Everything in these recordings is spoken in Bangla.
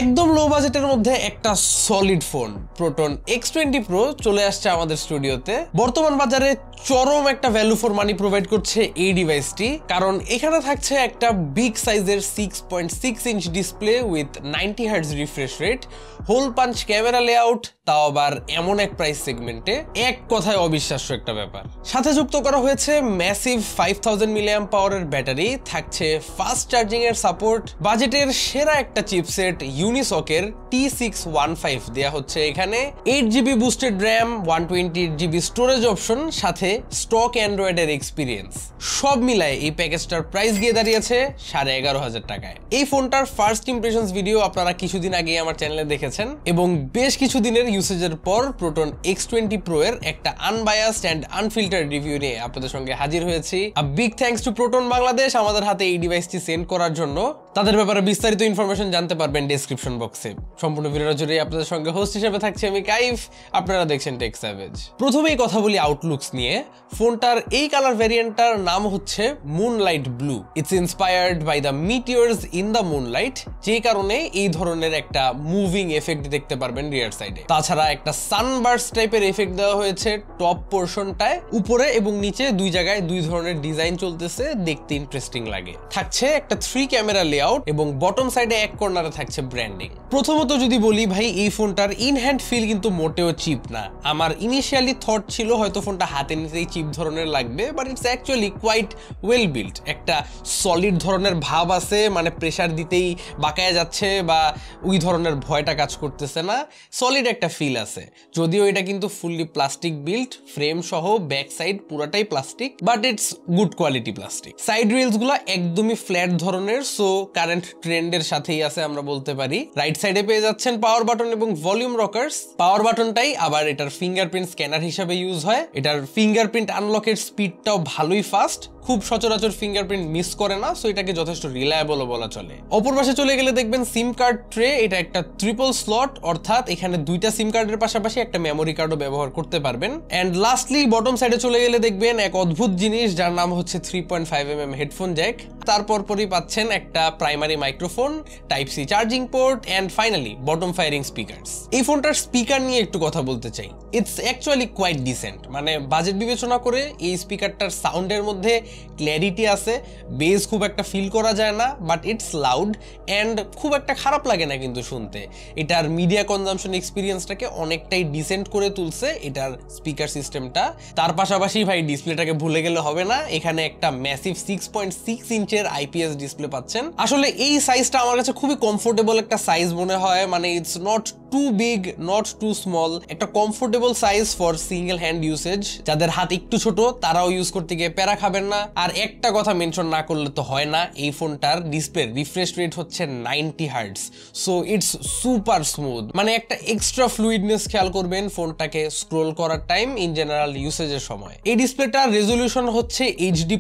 একদম লো বাজেটের মধ্যে একটা solid phone proton X20 Pro চলে আসছে আমাদের স্টুডিওতে। বর্তমান বাজারে চরম একটা ভ্যালু ফর মানি প্রোভাইড করছে এই ডিভাইসটি, কারণ এখানে থাকছে একটা বিগ সাইজের 6.6 inch display with 90 Hz refresh rate, hole punch camera layout, তাও আবার এমন এক প্রাইস সেগমেন্টে, এক কথায় অবিশ্বাস্য একটা ব্যাপার। সাথে যুক্ত করা হয়েছে ম্যাসিভ 5000 মিলিঅ্যাম্প পাওয়ারের ব্যাটারি, থাকছে ফাস্ট চার্জিং এর সাপোর্ট, বাজেটের সেরা একটা চিপসেট ইউনিসকের T615 দেয়া হচ্ছে এখানে, 8GB boosted RAM, 128GB storage option, সাথে স্টক অ্যান্ড্রয়েডের এক্সপিরিয়েন্স। সব মিলায় এই প্যাকেজটার প্রাইস গিয়ে দাঁড়িয়েছে 11,500 টাকায়। এই ফোনটার ফার্স্ট ইমপ্রেশনস ভিডিও আপনারা কিছুদিন আগে আমার চ্যানেলে দেখেছেন, এবং বেশ কিছুদিনের ইউসেজের পর প্রোটন X20 Pro এর একটা আনবায়াসড অ্যান্ড আনফিল্টার্ড রিভিউ নিয়ে আপনাদের সঙ্গে হাজির হয়েছি। A big thanks to proton Bangladesh আমাদের হাতে এই ডিভাইসটি সেন্ড করার জন্য। তাদের ব্যাপারে বিস্তারিত ইনফরমেশন জানতে পারবেন ডেসক্রিপশন বক্সে। সম্পূর্ণ ভিডিও জুড়ে আপনাদের সঙ্গে হোস্ট হিসেবে থাকছি আমি কাইফ, আপনারা দেখছেন টেক স্যাভেজ। প্রথমেই কথা বলি আউটলুকস নিয়ে। ফোনটার এই কালার ভ্যারিয়েন্টটার নাম হচ্ছে moonlight blue. It's inspired by the meteors in the moonlight, যে কারণে এই ধরনের একটা মুভিং এফেক্ট দেখতে পারবেন রিয়ার সাইডে। তাছাড়া একটা সানবার্স্ট টাইপের এফেক্ট দেওয়া হয়েছে টপ পোর্শনটায়, উপরে এবং নিচে দুই জায়গায় দুই ধরনের ডিজাইন চলতেছে, দেখতে ইন্টারেস্টিং লাগে। থাকছে একটা 3 ক্যামেরা লেআউট এবং বটম সাইডে এক কর্নারে থাকছে ব্র্যান্ডিং। প্রথমত যদি বলি ভাই, এই ফোনটার ইন হ্যান্ড ফিল কিন্তু মোটেও চিপ না। আমার ইনিশিয়ালি থট ছিল হয়তো ফোনটা হাতে নিতেই চিপ ধরনের লাগবে, but it's actually quite well build. একটা সলিড ধরনের ভাব আছে, মানে প্রেসার দিতেই বাঁকায় যাচ্ছে বা ওই ধরনের ভয়টা কাজ করতেছে না, সলিড একটা ফিল আছে। যদিও এটা কিন্তু ফুললি প্লাস্টিক বিল্ড, ফ্রেম সহ ব্যাক সাইড পুরাটাই plastic, but it's good quality plastic. Side reels গুলো একদমই ফ্ল্যাট ধরনের, সো কারেন্ট ট্রেন্ডের সাথেই আছে আমরা বলতে পারি। রাইট সাইডে পেয়ে যাচ্ছেন পাওয়ার বাটন এবং ভলিউম রকার্স। পাওয়ার বাটনটাই আবার এটার ফিঙ্গারপ্রিন্ট স্ক্যানার হিসেবে ইউজ হয়। এটার ফিঙ্গারপ্রিন্ট আনলকের স্পিডটাও ভালোই ফাস্ট, খুব সচরাচর ফিঙ্গারপ্রিন্ট মিস করে না, সো এটাকে যথেষ্ট রিলায়েবল বলা চলে। অপর পাশে চলে গেলে দেখবেন সিম কার্ড ট্রে। এটা একটা ট্রিপল স্লট, অর্থাৎ এখানে দুইটা সিম কার্ডের পাশাপাশি একটা মেমোরি কার্ডও ব্যবহার করতে পারবেন। এন্ড লাস্টলি বটম সাইডে চলে গেলে দেখবেন এক অদ্ভুত জিনিস, যার নাম হচ্ছে 3.5mm হেডফোন জ্যাক। তারপর পরই পাচ্ছেন একটা primary microphone, type C charging port, and finally bottom firing speakers. এই ফোনটার স্পিকার নিয়ে একটু কথা বলতে চাই। ইটস অ্যাকচুয়ালি কোয়াইট ডিসেন্ট, মানে বাজেট বিবেচনা করে এই স্পিকারটার সাউন্ডের মধ্যে ক্ল্যারিটি আছে, বেস খুব একটা ফিল করা যায় না, বাট ইটস লাউড অ্যান্ড খুব একটা খারাপ লাগে না কিন্তু শুনতে। এটার মিডিয়া কনজামশন এক্সপিরিয়েন্সটাকে অনেকটাই ডিসেন্ট করে তুলছে এটার স্পিকার সিস্টেমটা। তার পাশাপাশি ভাই ডিসপ্লেটাকে ভুলে গেলে হবে না, এখানে একটা ম্যাসিভ 6.6 ইঞ্চের IPS ডিসপ্লে পাচ্ছেন। আসলে এই সাইজটা আমার কাছে খুবই কমফোর্টেবল একটা সাইজ মনে হয়, মানে it's not too big not too small, একটা comfortable size for single hand usage. যাদের হাত একটু ছোট তারাও ইউজ করতে গিয়ে প্যারা খাবেন না। আর একটা কথা মেনশন না করলে তো হয় না, এই ফোনটার ডিসপ্লে রিফ্রেশ রেট হচ্ছে 90 Hz, so it's super smooth, মানে একটা এক্সট্রা ফ্লুইডনেস খেয়াল করবেন ফোনটাকে স্ক্রোল করার টাইম, ইন জেনারেল ইউসেজের সময়। এই ডিসপ্লেটার রেজলিউশন হচ্ছে HD+,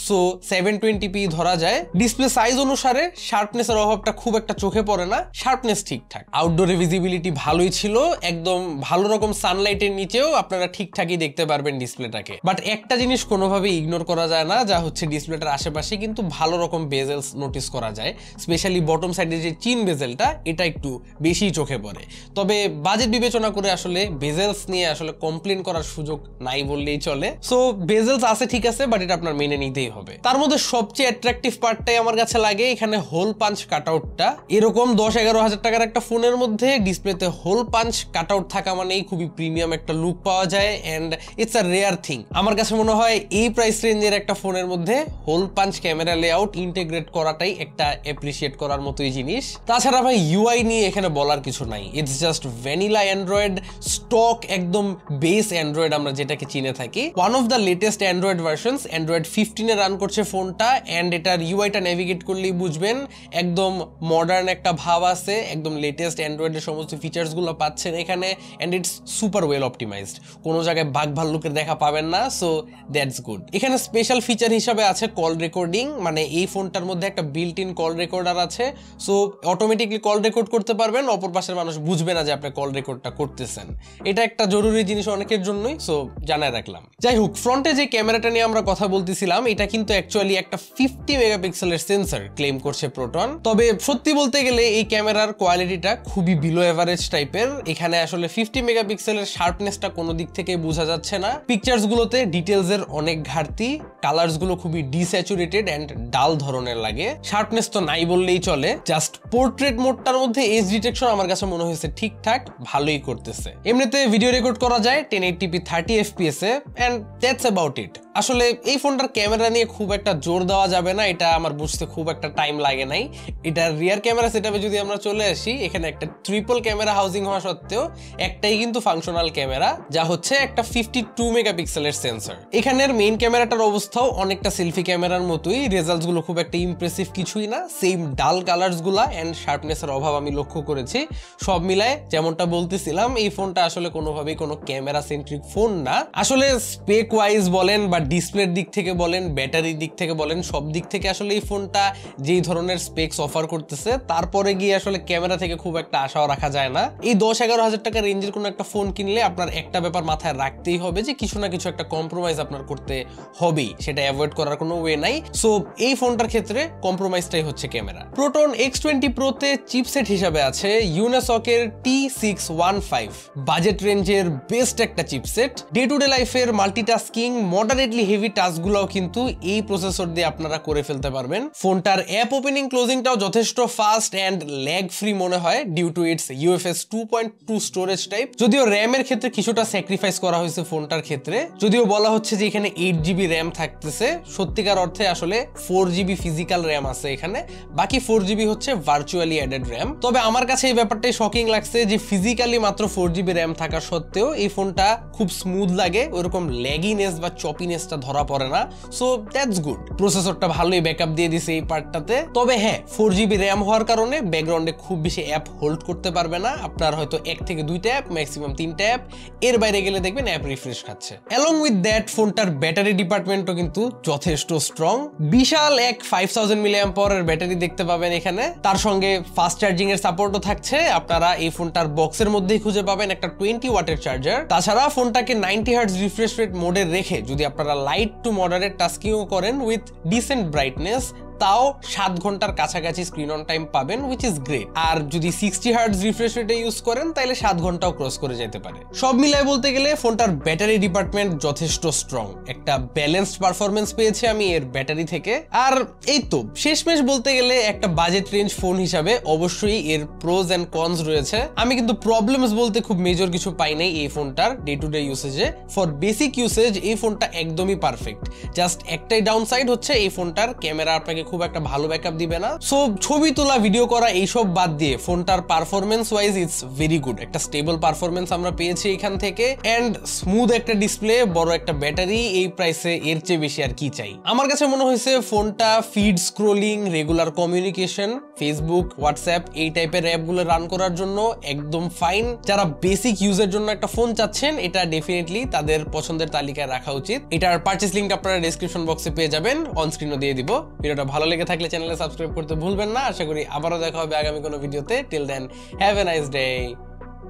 সো 720p ধরা যায়। ডিসপ্লে সাইজ অনুসারে শার্পনেসের অভাবটা খুব একটা চোখে পড়ে না, শার্পনেস ঠিকঠাক। আউটডোরে ভিজিবিলিটি ভালোই ছিল, একদম ভালো রকম সানলাইটের নিচেও আপনারা ঠিকঠাকই দেখতে পারবেন ডিসপ্লেটাকে। বাট একটা জিনিস কোনোভাবে ইগনোর করা যায় না, যা হচ্ছে ডিসপ্লেটার আশেপাশে কিন্তু ভালো রকম বেজেলস নোটিস করা যায়, স্পেশালি বটম সাইডের যে চিন বেজেলটা, এটা একটু বেশি চোখে পড়ে। তবে বাজেট বিবেচনা করে আসলে বেজেলস নিয়ে আসলে কমপ্লেন করার সুযোগ নাই বললেই চলে। সো বেজেলস আছে ঠিক আছে, বাট এটা আপনার মেনে নিতেই হবে। তার মধ্যে সবচেয়ে অ্যাট্রাকটিভ পার্টটাই আমার কাছে লাগে এখানে হোল পাঞ্চ কাটআউটটা। এরকম 10-11 হাজার টাকার একটা ফোনের মধ্যে ডিসপ্লেতে হোল পাঞ্চ কাটআউট থাকা মানেই খুবই প্রিমিয়াম একটা লুক পাওয়া যায়, and it's a rare thing. আমার কাছে মনে হয় এই প্রাইস রেঞ্জের একটা ফোনের মধ্যে hole punch camera layout integrate করাটাই একটা অ্যাপ্রিশিয়েট করার মতোই জিনিস। তাছাড়া ভাই ইউআই নিয়ে এখানে বলার কিছু নাই, it's just vanilla Android, stock একদম বেস অ্যান্ড্রয়েড আমরা যেটাকে চিনে থাকি। One of the latest Android versions, Android 15 A run করছে ফোনটা, এন্ড এটার ইউআইটা নেভিগেট করলেই বুঝবেন একদম মডার্ন একটা ভাব আছে, একদম লেটেস্ট অ্যান্ড্রয়েডের সমস্ত সমস্ত ফিচার্স গুলো পাচ্ছেন এখানে, and it's super well optimised. কোনো জায়গায় বাঘ ভাল্লুকের দেখা পাবেন না, সো দ্যাটস গুড। এখানে স্পেশাল ফিচার হিসাবে আছে কল রেকর্ডিং, মানে এই ফোনটার মধ্যে একটা বিল্ট ইন কল রেকর্ডার আছে, সো অটোমেটিকলি কল রেকর্ড করতে পারবেন, অপর পাশের মানুষ বুঝবে না যে আপনি কল রেকর্ডটা করতেছেন। এটা একটা জরুরি জিনিস অনেকের জন্যই, সো জানায় রাখলাম। যাই হোক, ফ্রন্টে যে ক্যামেরাটা নিয়ে আমরা কথা বলতেছিলাম, এটা কিন্তু অ্যাকচুয়ালি একটা 50 মেগাপিক্সেলের সেন্সর ক্লেম করছে প্রোটন। তবে সত্যি বলতে গেলে এই ক্যামেরার কোয়ালিটিটা খুবই বিলো এভারেজ টাইপের। এখানে আসলে 50 মেগাপিক্সেলের শার্পনেসটা কোনো দিক থেকে বোঝা যাচ্ছে না। পিকচার্স গুলোতে ডিটেলস এর অনেক ঘাটতি, কালার্স গুলো খুবই ডিস্যাচুরেটেড এন্ড ডাল ধরনের লাগে। শার্পনেস তো নাই বললেই চলে। জাস্ট পোর্ট্রেট মোডটার মধ্যে এজ ডিটেকশন আমার কাছে মনে হয়েছে ঠিকঠাক ভালোই করতেছে। এমনিতে ভিডিও রেকর্ড করা যায় 1080p 30 fps এ, এন্ড দ্যাটস অ্যাবাউট ইট। আসলে এই ফোনটার ক্যামেরা নিয়ে খুব একটা জোর দেওয়া যাবে না, এটা আমার বুঝতে খুব একটা টাইম লাগে নাই। এটার রিয়ার ক্যামেরা সেটআপে যদি আমরা চলে আসি, এখানে একটা ট্রিপল ক্যামেরা হাউজিং হওয়া সত্ত্বেও একটাই কিন্তু ফাংশনাল ক্যামেরা, যা হচ্ছে একটা 52 মেগাপিক্সেলের সেন্সর। এখানের মেইন ক্যামেরাটার অবস্থাও অনেকটা সেলফি ক্যামেরার মতোই, রেজাল্টস গুলো খুব একটা ইমপ্রেসিভ কিছুই না, সেম ডাল কালার্স গুলা এন্ড শার্পনেসের অভাব আমি লক্ষ্য করেছি। সব মিলায় যেমনটা বলতেছিলাম, এই ফোনটা আসলে কোনোভাবেই কোনো ক্যামেরা সেন্ট্রিক ফোন না। আসলে স্পেক ওয়াইজ বলেন বা ডিসপ্লের দিক থেকে বলেন, ব্যাটারির দিক থেকে বলেন, সব দিক থেকে আসলে এই ফোনটা যেই ধরনের স্পেক্স অফার করতেছে, তারপরে গিয়ে আসলে ক্যামেরা থেকে খুব একটা আশাও রাখা যায় না। এই 10-11 হাজার টাকা রেঞ্জের কোনো একটা ফোন কিনলে আপনার একটা ব্যাপার মাথায় রাখতেই হবে যে কিছু না কিছু একটা কম্প্রোমাইজ আপনার করতে হবেই, সেটা অ্যাভয়েড করার কোনো ওয়ে নাই। সো এই ফোনটার ক্ষেত্রে কম্প্রোমাইজটাই হচ্ছে ক্যামেরা। প্রোটন X20 Pro তে চিপসেট হিসাবে আছে ইউনেসকের T615, বাজেট রেঞ্জের বেস্ট একটা চিপসেট। ডে টু ডে লাইফের মাল্টিটাস্কিং, মডারেটলি হেভি টাস্কগুলোও কিন্তু এই প্রসেসর দিয়ে আপনারা করে ফেলতে পারবেন। ফোনটার অ্যাপ ওপেনিং ক্লোজিংটাও যথেষ্ট ফাস্ট এন্ড ল্যাগ ফ্রি মনে হয় due to its UFS 2.2 storage type. যদিও র্যামের ক্ষেত্রে কিছুটা স্যাক্রিফাইস করা হয়েছে ফোনটার ক্ষেত্রে, যদিও বলা হচ্ছে যে এখানে 8GB র্যাম থাকতেছে, সত্যিকার অর্থে আসলে 4GB ফিজিক্যাল র্যাম আছে এখানে, বাকি 4GB হচ্ছে ভার্চুয়ালি অ্যাডেড র্যাম। তবে আমার কাছে এই ব্যাপারটাই শকিং লাগছে যে ফিজিক্যালি মাত্র 4GB র্যাম থাকা সত্ত্বেও এই ফোনটা খুব স্মুথ লাগে, ওইরকম ল্যাগিনেস বা চপিনেসটা ধরা পড়ে না, সো দ্যাটস গুড। প্রসেসরটা ভালোই ব্যাকআপ দিয়ে দিছে এই পার্টটাতে। তবে হ্যাঁ, 4GB র্যাম হওয়ার কারণে ব্যাকগ্রাউন্ডে খুব বেশি অ্যাপ হোল্ড করতে পারবে না, আপনার হয়তো 1 থেকে 2টা অ্যাপ, ম্যাক্সিমাম 3টা অ্যাপ, এর বাইরে গেলে দেখবেন অ্যাপ রিফ্রেশ খাচ্ছে। অ্যালং উইথ দ্যাট ফোনটার ব্যাটারি ডিপার্টমেন্টও কিন্তু যথেষ্ট স্ট্রং। বিশাল এক 5000 mAh এর ব্যাটারি দেখতে পাবেন এখানে, তার সঙ্গে ফাস্ট চার্জিং এর সাপোর্টও থাকছে। আপনারা এই ফোনটার বক্সের মধ্যেই খুঁজে পাবেন একটা 20 ওয়াটের চার্জার। তাছাড়া ফোনটাকে 90 Hz রিফ্রেশ রেট মোডে রেখে যদি আপনারা লাইট টু মডারেট টাস্কিংও করেন উইথ ডিসেন্ট ব্রাইটনেস, তাও 7 ঘন্টার কাছাকাছি স্ক্রিন অন টাইম পাবেন, হুইচ ইজ গ্রেট। আর যদি 60 Hz রিফ্রেশ রেটে ইউজ করেন তাহলে 7 ঘন্টাও ক্রস করে যেতে পারে। সব মিলাই বলতে গেলে ফোনটার ব্যাটারি ডিপার্টমেন্ট যথেষ্ট স্ট্রং, একটা ব্যালেন্সড পারফরমেন্স পেয়েছি আমি এর ব্যাটারি থেকে। আর এই তো শেষমেশ বলতে গেলে একটা বাজেট রেঞ্জ ফোন হিসাবে অবশ্যই এর প্রোজ এন্ড কনস রয়েছে। আমি কিন্তু প্রবলেমস বলতে খুব মেজর কিছু পাই নাই এই ফোনটার ডে টু ডে ইউসেজে। ফর বেসিক ইউসেজ এই ফোনটা একদমই পারফেক্ট। জাস্ট একটাই ডাউন সাইড হচ্ছে এই ফোনটার ক্যামেরা আপনাকে খুব একটা ভালো ব্যাকআপ দিবে না। সো ছবি তোলা, ভিডিও করা এইসব বাদ দিয়ে ফোনটার performance wise it's very good. একটা স্টেবল পারফরমেন্স আমরা পেয়েছি এখান থেকে, এন্ড স্মুথ একটা ডিসপ্লে, বড় একটা ব্যাটারি, এই প্রাইসে এর চেয়ে বেশি আর কি চাই। আমার কাছে মনে হয়েছে ফোনটা feed scrolling, regular communication, Facebook, WhatsApp এই টাইপের অ্যাপগুলো রান করার জন্য একদম ফাইন। যারা বেসিক ইউজের জন্য একটা ফোন চাচ্ছেন, এটা ডেফিনেটলি তাদের পছন্দের তালিকায় রাখা উচিত। এটার পারচেজ লিংক আপনারা ডেসক্রিপশন বক্সে পেয়ে যাবেন, অন স্ক্রিনও দিয়ে দিব। ভিডিওটা ভালো লেগে থাকলে চ্যানেলে সাবস্ক্রাইব করতে ভুলবেন না। আশা করি আবারও দেখা হবে আগামী কোনো ভিডিওতে। Till then, have a nice day,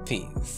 piece.